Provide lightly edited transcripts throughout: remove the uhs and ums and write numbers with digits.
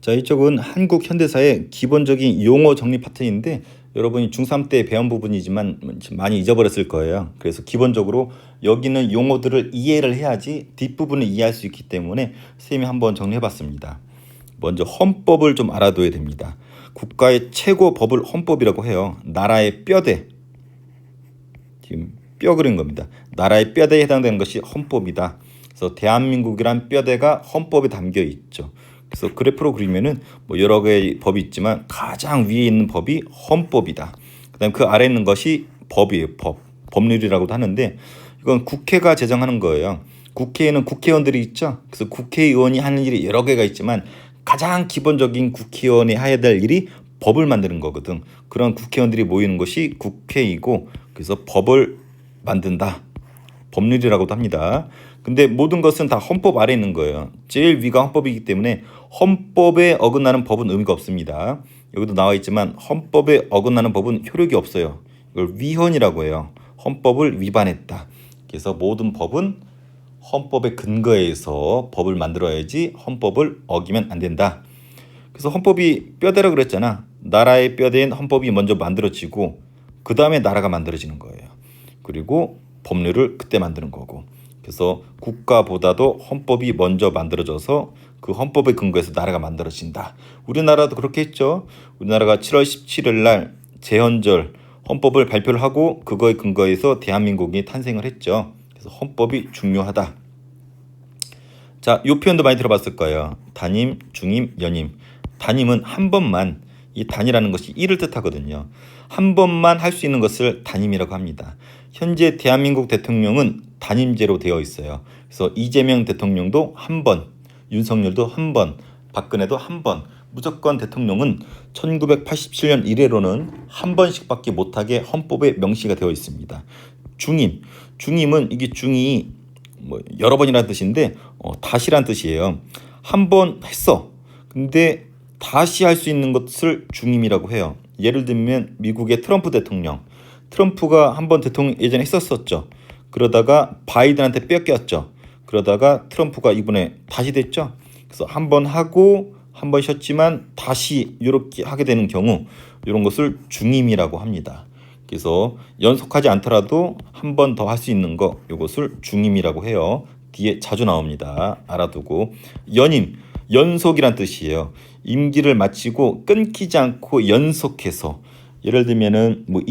자, 이쪽은 한국 현대사의 기본적인 용어 정리 파트인데 여러분이 중3 때 배운 부분이지만 많이 잊어버렸을 거예요. 그래서 기본적으로 여기는 용어들을 이해를 해야지 뒷부분을 이해할 수 있기 때문에 선생님이 한번 정리해봤습니다. 먼저 헌법을 좀 알아둬야 됩니다. 국가의 최고 법을 헌법이라고 해요. 나라의 뼈대, 지금 뼈 그린 겁니다. 나라의 뼈대에 해당되는 것이 헌법이다. 그래서 대한민국이란 뼈대가 헌법에 담겨 있죠. 그래서 그래프로 그리면은 뭐 여러 개의 법이 있지만 가장 위에 있는 법이 헌법이다. 그다음 그 아래에 있는 것이 법이에요. 법률이라고도 하는데 이건 국회가 제정하는 거예요. 국회에는 국회의원들이 있죠. 그래서 국회의원이 하는 일이 여러 개가 있지만 가장 기본적인 국회의원이 해야 될 일이 법을 만드는 거거든. 그런 국회의원들이 모이는 것이 국회이고 그래서 법을 만든다. 법률이라고도 합니다. 근데 모든 것은 다 헌법 아래에 있는 거예요. 제일 위가 헌법이기 때문에 헌법에 어긋나는 법은 의미가 없습니다. 여기도 나와 있지만 헌법에 어긋나는 법은 효력이 없어요. 이걸 위헌이라고 해요. 헌법을 위반했다. 그래서 모든 법은 헌법에 근거해서 법을 만들어야지 헌법을 어기면 안 된다. 그래서 헌법이 뼈대라 그랬잖아. 나라의 뼈대인 헌법이 먼저 만들어지고 그 다음에 나라가 만들어지는 거예요. 그리고 법률을 그때 만드는 거고. 그래서 국가보다도 헌법이 먼저 만들어져서 그 헌법에 근거해서 나라가 만들어진다. 우리나라도 그렇게 했죠. 우리나라가 7월 17일 날 제헌절 헌법을 발표를 하고 그거에 근거해서 대한민국이 탄생을 했죠. 그래서 헌법이 중요하다. 자, 이 표현도 많이 들어봤을 거예요. 단임, 중임, 연임. 단임은 한 번만, 이 단이라는 것이 일을 뜻하거든요. 한 번만 할 수 있는 것을 단임이라고 합니다. 현재 대한민국 대통령은 단임제로 되어 있어요. 그래서 이재명 대통령도 한 번, 윤석열도 한 번, 박근혜도 한 번. 무조건 대통령은 1987년 이래로는 한 번씩밖에 못하게 헌법에 명시가 되어 있습니다. 중임, 중임은 이게 중이 뭐 여러 번이라는 뜻인데 다시란 뜻이에요. 한 번 했어. 근데 다시 할 수 있는 것을 중임이라고 해요. 예를 들면 미국의 트럼프 대통령. 트럼프가 한 번 대통령 예전에 했었죠. 그러다가 바이든한테 뺏겼죠. 그러다가 트럼프가 이번에 다시 됐죠. 그래서 한 번 하고 한 번 쉬었지만 다시 이렇게 하게 되는 경우 이런 것을 중임이라고 합니다. 그래서 연속하지 않더라도 한 번 더 할 수 있는 거 이것을 중임이라고 해요. 뒤에 자주 나옵니다. 알아두고. 연임, 연속이란 뜻이에요. 임기를 마치고 끊기지 않고 연속해서 예를 들면은 뭐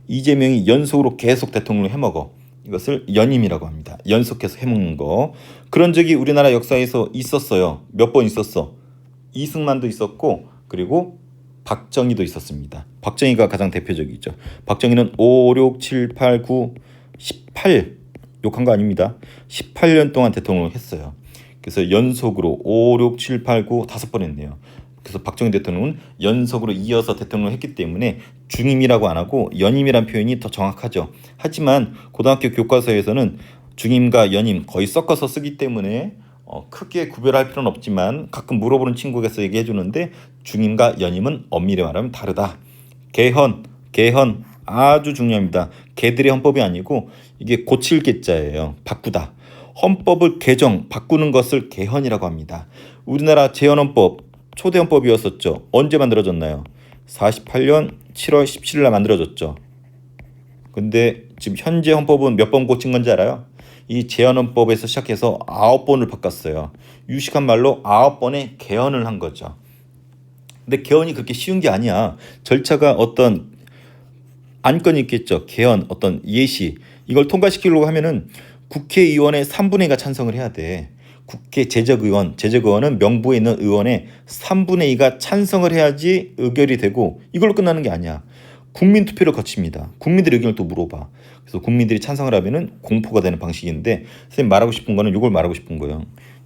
이재명이 연속으로 계속 대통령을 해먹어. 이것을 연임이라고 합니다. 연속해서 해먹는 거. 그런 적이 우리나라 역사에서 있었어요. 몇 번 있었어. 이승만도 있었고 그리고 박정희도 있었습니다. 박정희가 가장 대표적이죠. 박정희는 5, 6, 7, 8, 9, 18 욕한 거 아닙니다. 18년 동안 대통령을 했어요. 그래서 연속으로 5, 6, 7, 8, 9 5번 했네요. 그래서 박정희 대통령은 연속으로 이어서 대통령을 했기 때문에 중임이라고 안 하고 연임이란 표현이 더 정확하죠. 하지만 고등학교 교과서에서는 중임과 연임 거의 섞어서 쓰기 때문에 크게 구별할 필요는 없지만 가끔 물어보는 친구께서 얘기해 주는데 중임과 연임은 엄밀히 말하면 다르다. 개헌 아주 중요합니다. 개들의 헌법이 아니고 이게 고칠 개자예요. 바꾸다. 헌법을 바꾸는 것을 개헌이라고 합니다. 우리나라 제헌헌법 초대헌법이었었죠. 언제 만들어졌나요? 48년 7월 17일 날 만들어졌죠. 근데 지금 현재 헌법은 몇 번 고친 건지 알아요? 이 제헌헌법에서 시작해서 9번을 바꿨어요. 유식한 말로 9번의 개헌을 한 거죠. 근데 개헌이 그렇게 쉬운 게 아니야. 절차가 어떤 안건이 있겠죠. 개헌, 어떤 예시. 이걸 통과시키려고 하면은 국회의원의 3분의 2가 찬성을 해야 돼. 국회 제적의원은 명부에 있는 의원의 3분의 2가 찬성을 해야지 의결이 되고 이걸로 끝나는 게 아니야. 국민투표를 거칩니다. 국민들의 의견을 또 물어봐. 그래서 국민들이 찬성을 하면은 공포가 되는 방식인데 선생님 말하고 싶은 거는 이걸 말하고 싶은 거예요.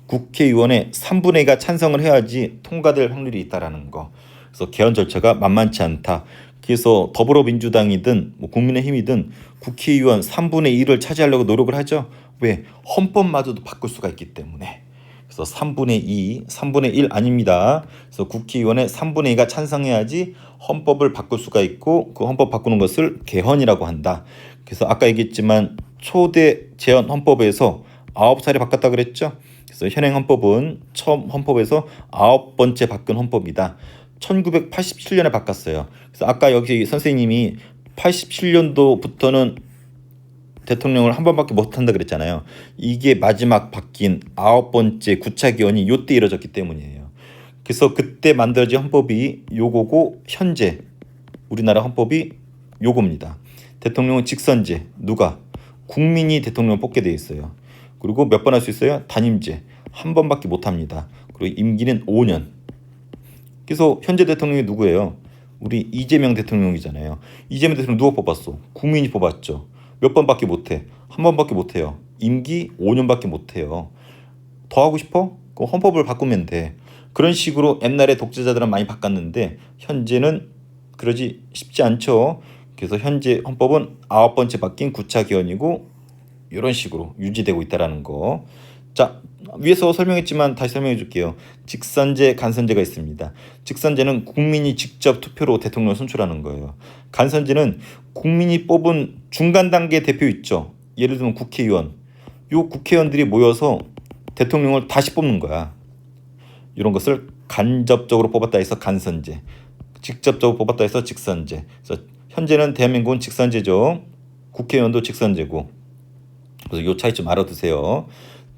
국회의원의 3분의 2가 찬성을 해야지 통과될 확률이 있다라는 거. 그래서 개헌 절차가 만만치 않다. 그래서 더불어민주당이든 뭐 국민의힘이든 국회의원 3분의 1을 차지하려고 노력을 하죠. 왜? 헌법마저도 바꿀 수가 있기 때문에. 그래서 3분의 1 아닙니다. 그래서 국회의원의 3분의 2가 찬성해야지 헌법을 바꿀 수가 있고 그 헌법 바꾸는 것을 개헌이라고 한다. 그래서 아까 얘기했지만 초대 제헌 헌법에서 9살에 바꿨다 그랬죠. 그래서 현행 헌법은 처음 헌법에서 9번째 바꾼 헌법이다. 1987년에 바꿨어요. 그래서 아까 여기 선생님이 87년도부터는 대통령을 한 번밖에 못한다 그랬잖아요. 이게 마지막 바뀐 9번째 구차기원이 요때 이뤄졌기 때문이에요. 그래서 그때 만들어진 헌법이 요거고 현재 우리나라 헌법이 요겁니다. 대통령은 직선제. 누가? 국민이 대통령을 뽑게 돼 있어요. 그리고 몇 번 할 수 있어요? 단임제. 한 번밖에 못합니다. 그리고 임기는 5년. 그래서 현재 대통령이 누구예요? 우리 이재명 대통령이잖아요. 이재명 대통령 누가 뽑았어? 국민이 뽑았죠. 몇 번밖에 못해? 한 번밖에 못해요. 임기 5년밖에 못해요. 더 하고 싶어? 그 헌법을 바꾸면 돼. 그런 식으로 옛날에 독재자들은 많이 바꿨는데 현재는 그러지 쉽지 않죠. 그래서 현재 헌법은 9번째 바뀐 구차기원이고 이런 식으로 유지되고 있다라는 거. 자, 위에서 설명했지만 다시 설명해 줄게요. 직선제, 간선제가 있습니다. 직선제는 국민이 직접 투표로 대통령을 선출하는 거예요. 간선제는 국민이 뽑은 중간 단계 대표 있죠. 예를 들면 국회의원. 요 국회의원들이 모여서 대통령을 다시 뽑는 거야. 이런 것을 간접적으로 뽑았다 해서 간선제, 직접적으로 뽑았다 해서 직선제. 그래서 현재는 대한민국은 직선제죠. 국회의원도 직선제고. 그래서 요 차이 좀 알아두세요.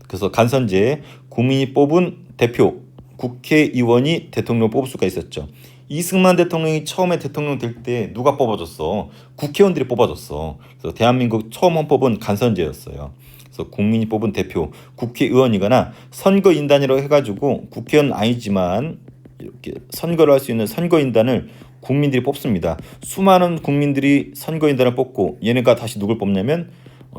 그래서 간선제, 국민이 뽑은 대표, 국회의원이 대통령을 뽑을 수가 있었죠. 이승만 대통령이 처음에 대통령 될 때 누가 뽑아줬어? 국회의원들이 뽑아줬어. 그래서 대한민국 처음 헌법은 간선제였어요. 그래서 국민이 뽑은 대표, 국회의원이거나 선거인단이라고 해가지고 국회의원 아니지만 이렇게 선거를 할 수 있는 선거인단을 국민들이 뽑습니다. 수많은 국민들이 선거인단을 뽑고 얘네가 다시 누굴 뽑냐면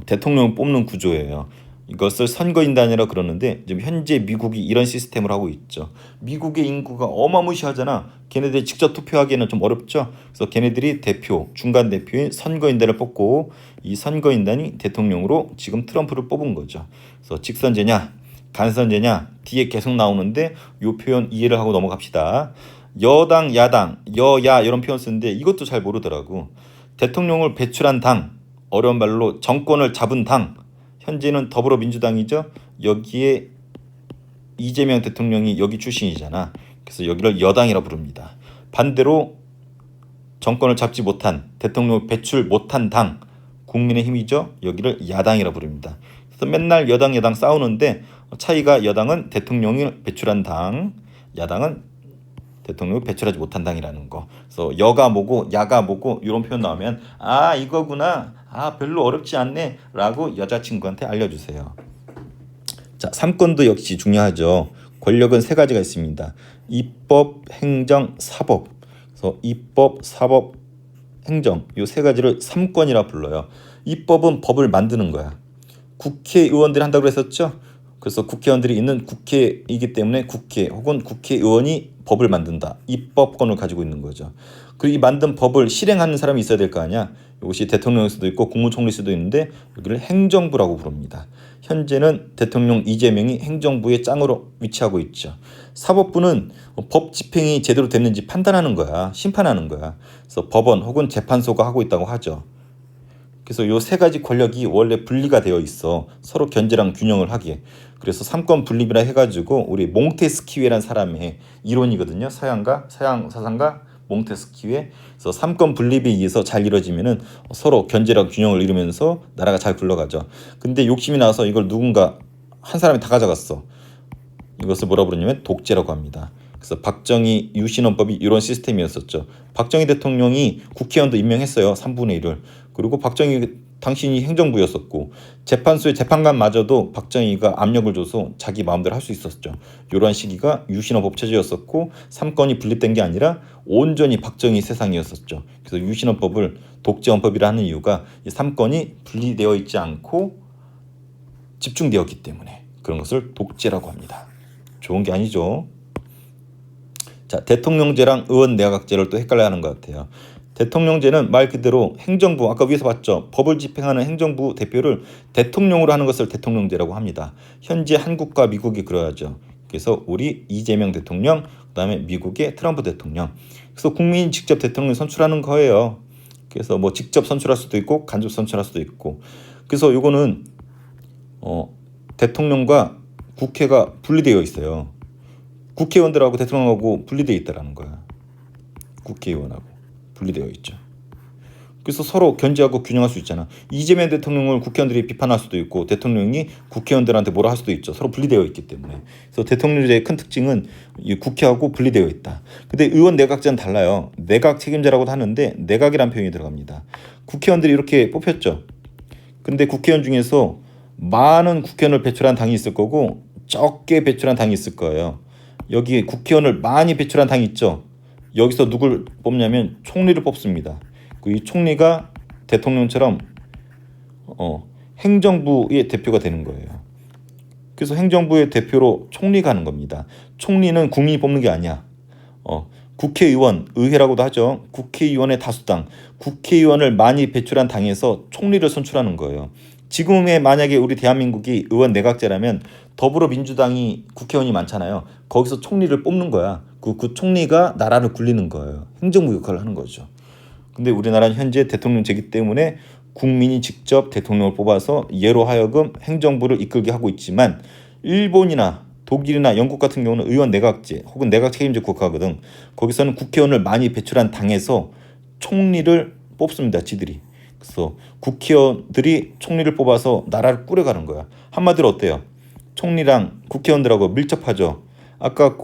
대통령을 뽑는 구조예요. 이것을 선거인단이라고 그러는데 지금 현재 미국이 이런 시스템을 하고 있죠. 미국의 인구가 어마무시하잖아. 걔네들이 직접 투표하기에는 좀 어렵죠. 그래서 걔네들이 대표, 중간 대표인 선거인단을 뽑고 이 선거인단이 대통령으로 지금 트럼프를 뽑은 거죠. 그래서 직선제냐 간선제냐 뒤에 계속 나오는데 이 표현 이해를 하고 넘어갑시다. 여당, 야당, 여야 이런 표현 쓰는데 이것도 잘 모르더라고. 대통령을 배출한 당, 어려운 말로 정권을 잡은 당, 현재는 더불어민주당이죠. 여기에 이재명 대통령이 여기 출신이잖아. 그래서 여기를 여당이라 부릅니다. 반대로 정권을 잡지 못한, 대통령을 배출 못한 당, 국민의힘이죠. 여기를 야당이라 부릅니다. 그래서 맨날 여당 싸우는데 차이가 여당은 대통령을 배출한 당, 야당은 대통령을 배출하지 못한 당이라는 거. 그래서 여가 뭐고 야가 뭐고 이런 표현 나오면 아 이거구나. 아 별로 어렵지 않네 라고 여자친구한테 알려주세요. 자, 3권도 역시 중요하죠. 권력은 세 가지가 있습니다. 입법, 행정, 사법. 그래서 입법, 사법, 행정 이 세 가지를 3권이라 불러요. 입법은 법을 만드는 거야. 국회의원들이 한다고 했었죠. 그래서 국회의원들이 있는 국회이기 때문에 국회 혹은 국회의원이 법을 만든다. 입법권을 가지고 있는 거죠. 그리고 이 만든 법을 실행하는 사람이 있어야 될 거 아니야. 이것이 대통령일 수도 있고 국무총리일 수도 있는데 여기를 행정부라고 부릅니다. 현재는 대통령 이재명이 행정부의 짱으로 위치하고 있죠. 사법부는 법 집행이 제대로 됐는지 판단하는 거야. 심판하는 거야. 그래서 법원 혹은 재판소가 하고 있다고 하죠. 그래서 이 세 가지 권력이 원래 분리가 되어 있어. 서로 견제랑 균형을 하기에. 그래서 삼권 분립이라 해가지고 우리 몽테스키웨라는 사람의 이론이거든요. 서양 사상가 몽테스키웨. 그래서 삼권 분립에 의해서 잘 이루어지면은 서로 견제랑 균형을 이루면서 나라가 잘 굴러가죠. 근데 욕심이 나서 이걸 누군가 한 사람이 다 가져갔어. 이것을 뭐라 부르냐면 독재라고 합니다. 그래서 박정희 유신헌법이 이런 시스템이었었죠. 박정희 대통령이 국회의원도 임명했어요. 3분의 1을. 그리고 박정희 당신이 행정부였었고 재판소의 재판관마저도 박정희가 압력을 줘서 자기 마음대로 할 수 있었죠. 이러한 시기가 유신헌법 체제였었고 3권이 분립된 게 아니라 온전히 박정희 세상이었었죠. 그래서 유신헌법을 독재헌법이라 하는 이유가 이 3권이 분리되어 있지 않고 집중되었기 때문에 그런 것을 독재라고 합니다. 좋은 게 아니죠. 자, 대통령제랑 의원내각제를 또 헷갈려하는 것 같아요. 대통령제는 말 그대로 행정부, 아까 위에서 봤죠. 법을 집행하는 행정부 대표를 대통령으로 하는 것을 대통령제라고 합니다. 현재 한국과 미국이 그러하죠. 그래서 우리 이재명 대통령, 그다음에 미국의 트럼프 대통령. 그래서 국민이 직접 대통령 선출하는 거예요. 그래서 뭐 직접 선출할 수도 있고 간접 선출할 수도 있고. 그래서 요거는 대통령과 국회가 분리되어 있어요. 국회의원들하고 대통령하고 분리되어 있다라는 거야. 국회의원하고 분리되어 있죠. 그래서 서로 견제하고 균형할 수 있잖아. 이재명 대통령을 국회의원들이 비판할 수도 있고 대통령이 국회의원들한테 뭐라 할 수도 있죠. 서로 분리되어 있기 때문에. 그래서 대통령제의 큰 특징은 이 국회하고 분리되어 있다. 근데 의원 내각제는 달라요. 내각 책임자라고도 하는데 내각이라는 표현이 들어갑니다. 국회의원들이 이렇게 뽑혔죠. 근데 국회의원 중에서 많은 국회의원을 배출한 당이 있을 거고 적게 배출한 당이 있을 거예요. 여기 국회의원을 많이 배출한 당이 있죠. 여기서 누굴 뽑냐면 총리를 뽑습니다. 이 총리가 대통령처럼 행정부의 대표가 되는 거예요. 그래서 행정부의 대표로 총리가 하는 겁니다. 총리는 국민이 뽑는 게 아니야. 국회의원, 의회라고도 하죠. 국회의원의 다수당, 국회의원을 많이 배출한 당에서 총리를 선출하는 거예요. 지금의 만약에 우리 대한민국이 의원 내각제라면 더불어민주당이 국회의원이 많잖아요. 거기서 총리를 뽑는 거야. 그 총리가 나라를 굴리는 거예요. 행정부 역할을 하는 거죠. 근데 우리나라는 현재 대통령제이기 때문에 국민이 직접 대통령을 뽑아서 얘로 하여금 행정부를 이끌게 하고 있지만 일본이나 독일이나 영국 같은 경우는 의원 내각제 혹은 내각 책임제 국가거든. 거기서는 국회의원을 많이 배출한 당에서 총리를 뽑습니다. 지들이. 그래서 국회의원들이 총리를 뽑아서 나라를 꾸려가는 거야. 한마디로 어때요? 총리랑 국회의원들하고 밀접하죠. 아까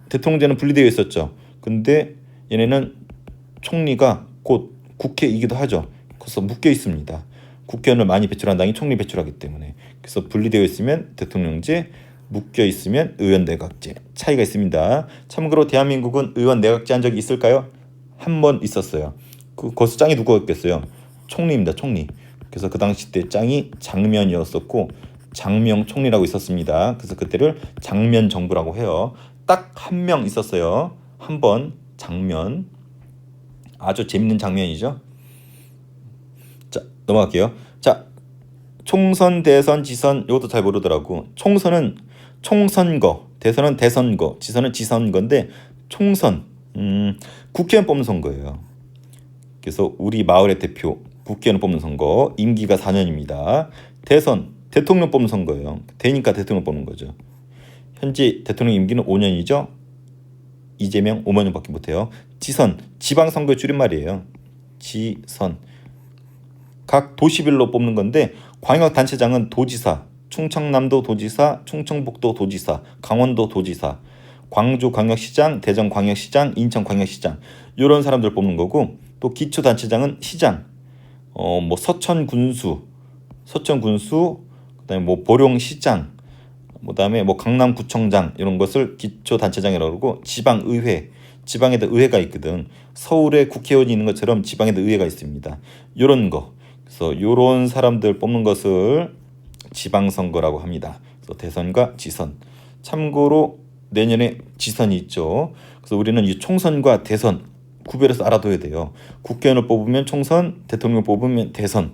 대통령제는 분리되어 있었죠. 근데 얘네는 총리가 곧 국회이기도 하죠. 그래서 묶여 있습니다. 국회의원을 많이 배출한 당이 총리 배출하기 때문에. 그래서 분리되어 있으면 대통령제, 묶여 있으면 의원 내각제 차이가 있습니다. 참고로 대한민국은 의원 내각제 한 적이 있을까요? 한 번 있었어요. 거기서 짱이 누구였겠어요? 총리입니다. 총리. 그래서 그 당시 때 짱이 장면이었었고 장명 총리라고 있었습니다. 그래서 그때를 장면 정부라고 해요. 딱 한 명 있었어요. 한 번 장면. 아주 재밌는 장면이죠. 자, 넘어갈게요. 자, 총선, 대선, 지선 이것도 잘 모르더라고. 총선은 총선거, 대선은 대선거, 지선은 지선거인데 총선, 국회의원 뽑는 선거예요. 그래서 우리 마을의 대표 국회의원 뽑는 선거, 임기가 4년입니다. 대선, 대통령 뽑는 선거예요. 되니까 대통령 뽑는 거죠. 현재 대통령 임기는 5년이죠. 이재명 5년밖에 못해요. 지선, 지방선거의 줄임말이에요. 지선. 각 도시별로 뽑는 건데 광역단체장은 도지사, 충청남도 도지사, 충청북도 도지사, 강원도 도지사, 광주광역시장, 대전광역시장, 인천광역시장 이런 사람들 뽑는 거고 또 기초단체장은 시장, 뭐 서천군수, 그다음에 뭐 보령시장, 그다음에 뭐 강남구청장 이런 것을 기초단체장이라고 그러고 지방의회, 지방에도 의회가 있거든. 서울에 국회의원이 있는 것처럼 지방에도 의회가 있습니다. 이런 거. 그래서 이런 사람들 뽑는 것을 지방선거라고 합니다. 그래서 대선과 지선. 참고로 내년에 지선이 있죠. 그래서 우리는 이 총선과 대선 구별해서 알아둬야 돼요. 국회의원을 뽑으면 총선, 대통령을 뽑으면 대선.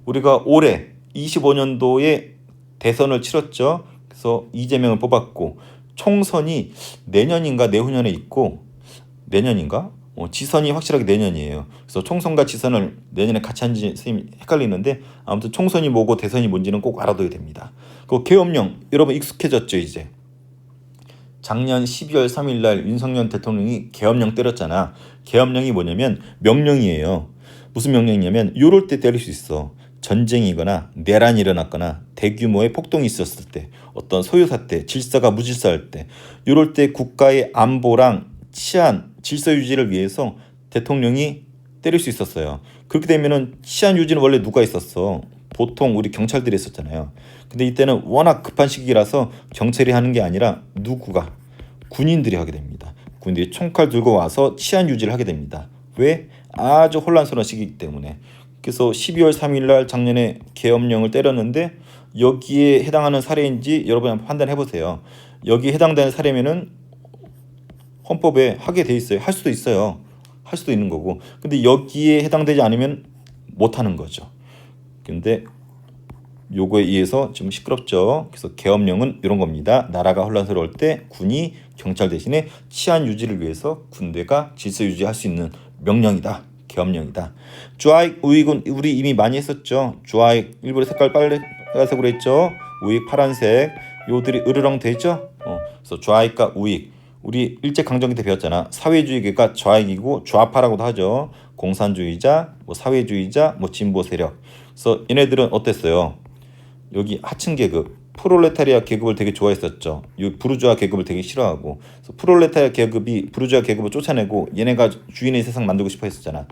우리가 올해 25년도에 대선을 치렀죠. 그래서 이재명을 뽑았고 총선이 내년인가 내후년에 있고 내년인가? 지선이 확실하게 내년이에요. 그래서 총선과 지선을 내년에 같이 하는지 선생님이 헷갈리는데 아무튼 총선이 뭐고 대선이 뭔지는 꼭 알아둬야 됩니다. 그 계엄령 여러분 익숙해졌죠 이제. 작년 12월 3일 날 윤석열 대통령이 계엄령 때렸잖아. 계엄령이 뭐냐면 명령이에요. 무슨 명령이냐면 요럴 때 때릴 수 있어. 전쟁이거나 내란이 일어났거나 대규모의 폭동이 있었을 때 어떤 소요사태, 질서가 무질서할 때 요럴 때 국가의 안보랑 치안, 질서 유지를 위해서 대통령이 때릴 수 있었어요. 그렇게 되면은 치안 유지는 원래 누가 있었어? 보통 우리 경찰들이 했었잖아요. 근데 이때는 워낙 급한 시기라서 경찰이 하는 게 아니라 누구가? 군인들이 하게 됩니다. 군인들이 총칼 들고 와서 치안 유지를 하게 됩니다. 왜? 아주 혼란스러운 시기이기 때문에. 그래서 12월 3일 날 작년에 계엄령을 때렸는데 여기에 해당하는 사례인지 여러분이 한번 판단해 보세요. 여기에 해당되는 사례면은 헌법에 하게 돼 있어요. 할 수도 있어요. 할 수도 있는 거고. 근데 여기에 해당되지 않으면 못 하는 거죠. 근데 요거에 의해서 좀 시끄럽죠. 그래서 계엄령은 이런 겁니다. 나라가 혼란스러울 때 군이 경찰 대신에 치안 유지를 위해서 군대가 질서 유지할 수 있는 명령이다. 계엄령이다. 좌익, 우익은 우리 이미 많이 했었죠. 좌익 일부러 색깔 빨간색으로 했죠. 우익 파란색. 요들이 으르렁 되죠. 그래서 좌익과 우익. 우리 일제강점기 때 배웠잖아. 사회주의가 좌익이고 좌파라고도 하죠. 공산주의자, 뭐 사회주의자, 뭐 진보 세력. 그래서 얘네들은 어땠어요? 여기 하층 계급, 프롤레타리아 계급을 되게 좋아했었죠. 이 부르주아 계급을 되게 싫어하고, 그래서 프롤레타리아 계급이 부르주아 계급을 쫓아내고 얘네가 주인의 세상 만들고 싶어 했었잖아.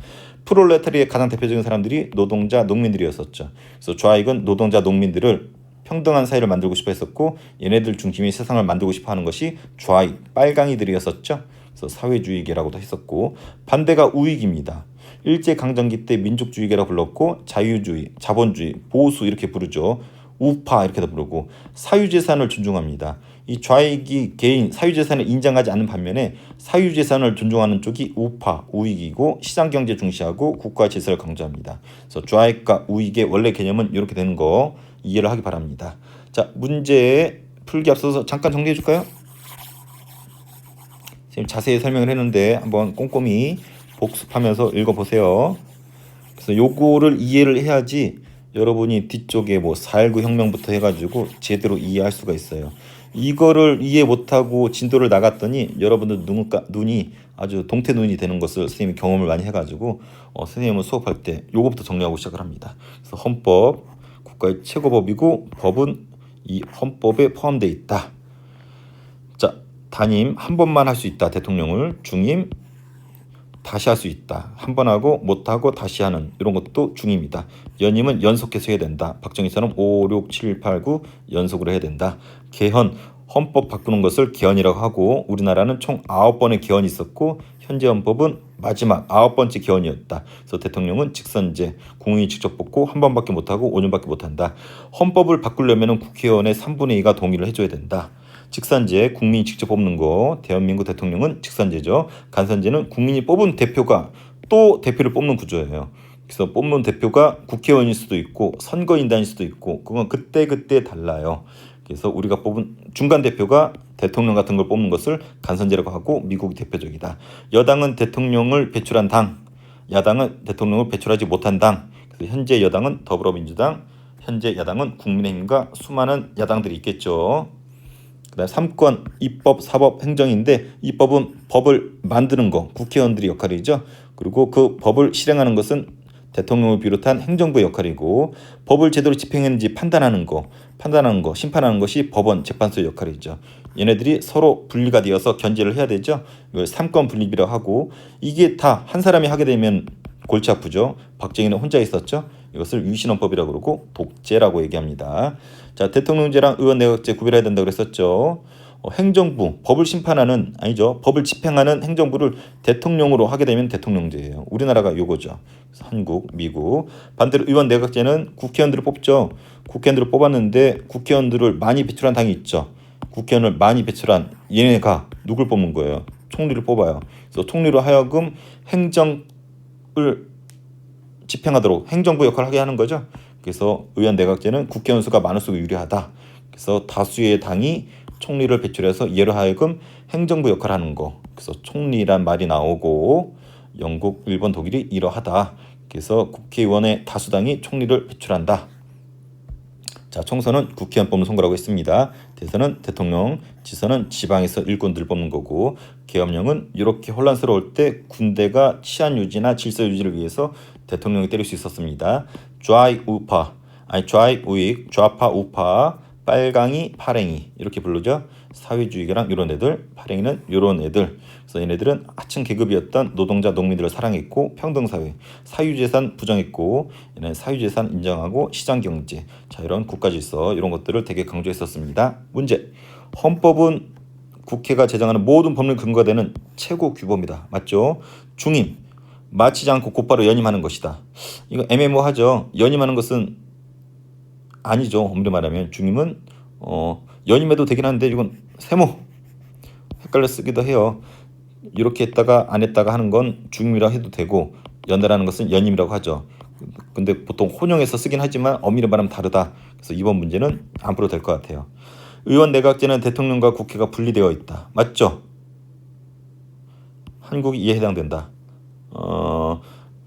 프롤레타리아의 가장 대표적인 사람들이 노동자, 농민들이었었죠. 그래서 좌익은 노동자, 농민들을 평등한 사회를 만들고 싶어 했었고, 얘네들 중심의 세상을 만들고 싶어 하는 것이 좌익, 빨강이들이었었죠. 그래서 사회주의계라고도 했었고, 반대가 우익입니다. 일제강점기 때 민족주의계라고 불렀고, 자유주의, 자본주의, 보수 이렇게 부르죠. 우파 이렇게도 부르고, 사유재산을 존중합니다. 이 좌익이 개인 사유재산을 인정하지 않는 반면에 사유재산을 존중하는 쪽이 우파, 우익이고, 시장경제 중시하고 국가질서를 강조합니다. 그래서 좌익과 우익의 원래 개념은 이렇게 되는 거 이해를 하기 바랍니다. 자, 문제 풀기 앞서서 잠깐 정리해 줄까요? 지금 자세히 설명을 했는데 한번 꼼꼼히 복습하면서 읽어보세요. 그래서 요거를 이해를 해야지 여러분이 뒤쪽에 뭐 4.19 혁명부터 해가지고 제대로 이해할 수가 있어요. 이거를 이해 못하고 진도를 나갔더니 여러분들 눈이 아주 동태 눈이 되는 것을 선생님이 경험을 많이 해가지고 선생님은 수업할 때 요거부터 정리하고 시작을 합니다. 그래서 헌법, 국가의 최고법이고 법은 이 헌법에 포함되어 있다. 자, 단임 한 번만 할 수 있다. 대통령을. 중임 다시 할 수 있다. 한 번 하고 못하고 다시 하는 이런 것도 중입니다. 연임은 연속해서 해야 된다. 박정희처럼 5, 6, 7, 8, 9 연속으로 해야 된다. 개헌, 헌법 바꾸는 것을 개헌이라고 하고 우리나라는 총 9번의 개헌이 있었고 현재 헌법은 마지막 9번째 개헌이었다. 그래서 대통령은 직선제, 국민이 직접 뽑고 한 번밖에 못하고 5년밖에 못한다. 헌법을 바꾸려면 국회의원의 3분의 2가 동의를 해줘야 된다. 직선제, 국민이 직접 뽑는 거. 대한민국 대통령은 직선제죠. 간선제는 국민이 뽑은 대표가 또 대표를 뽑는 구조예요. 그래서 뽑는 대표가 국회의원일 수도 있고 선거인단일 수도 있고 그건 그때 달라요. 그래서 우리가 뽑은 중간 대표가 대통령 같은 걸 뽑는 것을 간선제라고 하고 미국이 대표적이다. 여당은 대통령을 배출한 당, 야당은 대통령을 배출하지 못한 당. 그래서 현재 여당은 더불어민주당, 현재 야당은 국민의힘과 수많은 야당들이 있겠죠. 그다음 3권 입법, 사법, 행정인데 입법은 법을 만드는 거 국회의원들의 역할이죠. 그리고 그 법을 실행하는 것은 대통령을 비롯한 행정부의 역할이고 법을 제대로 집행했는지 판단하는 거, 심판하는 것이 법원, 재판소의 역할이죠. 얘네들이 서로 분리가 되어서 견제를 해야 되죠. 이걸 3권 분립이라고 하고 이게 다 한 사람이 하게 되면 골치 아프죠. 박정희는 혼자 있었죠. 이것을 위신헌법이라고 그러고 독재라고 얘기합니다. 자, 대통령제랑 의원 내각제 구별해야 된다고 그랬었죠. 행정부, 법을 심판하는 아니죠. 법을 집행하는 행정부를 대통령으로 하게 되면 대통령제예요. 우리나라가 요거죠. 한국, 미국. 반대로 의원 내각제는 국회의원들을 뽑죠. 국회의원들을 뽑았는데 국회의원들을 많이 배출한 당이 있죠. 국회의원을 많이 배출한 얘네가 누굴 뽑는 거예요? 총리를 뽑아요. 그래서 총리로 하여금 행정을 집행하도록 행정부 역할을 하게 하는 거죠. 그래서 의원 내각제는 국회의원 수가 많을수록 유리하다. 그래서 다수의 당이 총리를 배출해서 얘로 하여금 행정부 역할을 하는 거. 그래서 총리란 말이 나오고 영국, 일본, 독일이 이러하다. 그래서 국회의원의 다수당이 총리를 배출한다. 자, 총선은 국회의원 뽑는 선거라고 했습니다. 대선은 대통령, 지선은 지방에서 일꾼들 뽑는 거고 계엄령은 이렇게 혼란스러울 때 군대가 치안 유지나 질서 유지를 위해서 대통령이 때릴 수 있었습니다. 좌익 우파, 좌익 우익, 좌파 우파, 빨강이 파랭이 이렇게 부르죠. 사회주의계랑 이런 애들, 파랭이는 이런 애들. 그래서 얘네들은 하층 계급이었던 노동자 농민들을 사랑했고 평등사회, 사유재산 부정했고 얘는 사유재산 인정하고 시장경제, 자 이런 국가질서 이런 것들을 되게 강조했었습니다. 문제, 헌법은 국회가 제정하는 모든 법률 근거가 되는 최고 규범이다. 맞죠? 중임, 마치지 않고 곧바로 연임하는 것이다. 이거 애매모호하죠. 연임하는 것은 아니죠. 엄밀히 말하면 중임은 연임해도 되긴 하는데 이건 세모 헷갈려 쓰기도 해요. 이렇게 했다가 안 했다가 하는 건 중임이라고 해도 되고 연달하는 것은 연임이라고 하죠. 근데 보통 혼용해서 쓰긴 하지만 엄밀히 말하면 다르다. 그래서 이번 문제는 안 풀어도 될 것 같아요. 의원 내각제는 대통령과 국회가 분리되어 있다. 맞죠? 한국이 이에 해당된다.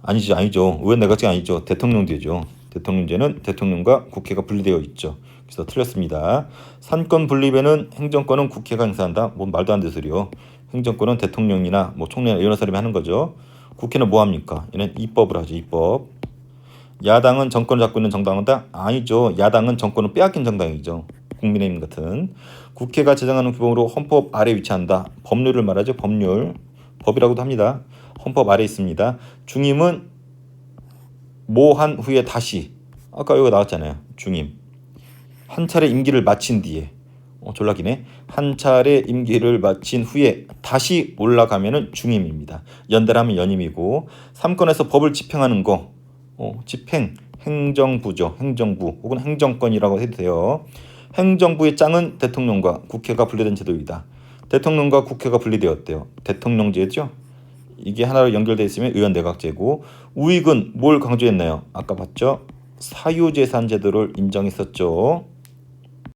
아니죠. 의원 내각제가 아니죠. 대통령제죠. 대통령제는 대통령과 국회가 분리되어 있죠. 그래서 틀렸습니다. 산권 분립에는 행정권은 국회가 행사한다. 뭐 말도 안 되는 소리요. 행정권은 대통령이나 뭐 총리나 이런 사람이 하는 거죠. 국회는 뭐 합니까? 얘는 입법을 하죠. 입법. 야당은 정권을 잡고 있는 정당이다? 아니죠. 야당은 정권을 빼앗긴 정당이죠. 국민의힘 같은. 국회가 제정하는 규범으로 헌법 아래 위치한다. 법률을 말하죠. 법률. 법이라고도 합니다. 헌법 아래 있습니다. 중임은 모한 후에 다시. 아까 여기 나왔잖아요. 중임. 한 차례 임기를 마친 뒤에. 졸라기네. 한 차례 임기를 마친 후에 다시 올라가면은 중임입니다. 연달하면 연임이고. 3권에서 법을 집행하는 거. 집행, 행정부죠. 행정부 혹은 행정권이라고 해도 돼요. 행정부의 짱은 대통령과 국회가 분리된 제도이다. 대통령과 국회가 분리되었대요. 대통령제죠. 이게 하나로 연결되어 있으면 의원내각제고. 우익은 뭘 강조했나요? 아까 봤죠? 사유재산 제도를 인정했었죠.